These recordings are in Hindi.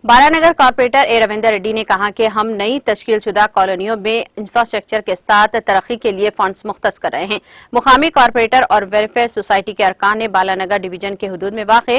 बालानगर कॉर्पोरेटर ए रविंदर रेड्डी ने कहा कि हम नई तश्कीलशुदा कॉलोनियों में इंफ्रास्ट्रक्चर के साथ तरक्की के लिए फंड्स मुख्तस कर रहे हैं। मुकामी कॉर्पोरेटर और वेलफेयर सोसाइटी के अरकान ने बालानगर डिवीजन के हुदूद में वाक़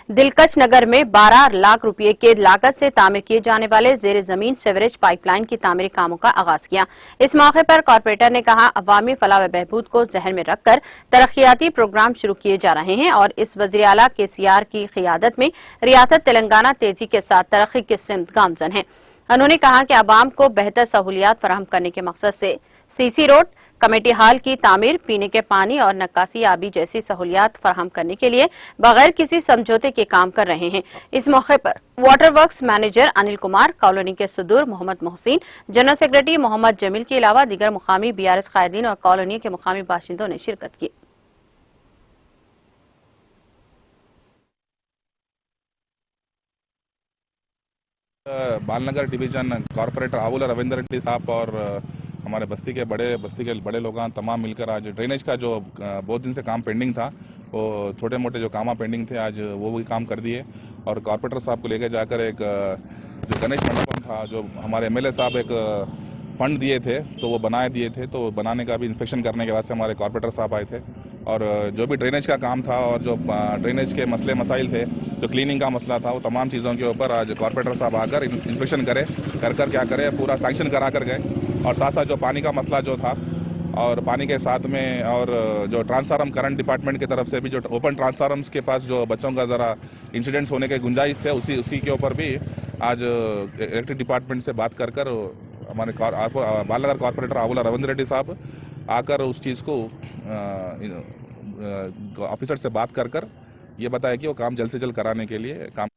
दिलकश नगर में 12 लाख रुपये के लागत से तामीर किए जाने वाले जेर जमीन सीवरेज पाइपलाइन की तामीरी कामों का आगाज किया। इस मौके पर कॉर्पोरेटर ने कहा, अवामी फलाह व बहबूद को जहन में रखकर तरक्याती प्रोग्राम शुरू किए जा रहे हैं और इस वज़ीर आला KCR की क़ियादत में रियासत तेलंगाना तेजी के साथ तरक्की की सिमत गामजन है। उन्होंने कहा कि आवाम को बेहतर सहूलियात फराहम करने के मकसद से CC रोड, कमेटी हाल की तामीर, पीने के पानी और नक्काशी आबी जैसी सहूलियात फराहम करने के लिए बगैर किसी समझौते के काम कर रहे हैं। इस मौके पर water works manager Anil Kumar, colony के सदूर मोहम्मद मोहसिन, जनरल सेक्रेटरी मोहम्मद जमील के अलावा दीगर मुकामी BRS कायदीन और कॉलोनी के मुकामी बाशिंदों ने शिरकत की। बालनगर डिवीजन कॉर्पोरेटर आबूल रविंदर रेड्डी साहब और हमारे बस्ती के बड़े लोग तमाम मिलकर आज ड्रेनेज का जो बहुत दिन से काम पेंडिंग था, वो छोटे मोटे जो काम पेंडिंग थे आज वो भी काम कर दिए। और कॉर्पोरेटर साहब को लेकर जाकर एक जो गणेश मंडपम था, जो हमारे MLA साहब एक फंड दिए थे तो वो बनाए दिए थे, तो बनाने का भी इंस्पेक्शन करने के बाद से हमारे कॉर्पोरेटर साहब आए थे। और जो भी ड्रेनेज का काम था और जो ड्रेनेज के मसले मसाइल थे, जो क्लीनिंग का मसला था, वो तमाम चीज़ों के ऊपर आज कॉर्पोरेटर साहब आकर इंस्पेक्शन कर क्या करे, पूरा सैंक्शन करा कर गए। और साथ साथ जो पानी का मसला जो था, और पानी के साथ में और जो ट्रांसफार्मर करंट डिपार्टमेंट की तरफ से भी जो ओपन ट्रांसफार्मर्स के पास जो बच्चों का ज़रा इंसिडेंट्स होने के गुंजाइश थे, उसी के ऊपर भी आज इलेक्ट्रिक डिपार्टमेंट से बात कर हमारे बालनगर कॉर्पोरेटर आबूल रविंदर रेड्डी साहब आकर उस चीज़ को ऑफिसर से बात कर ये बताया कि वो काम जल्द से जल्द कराने के लिए काम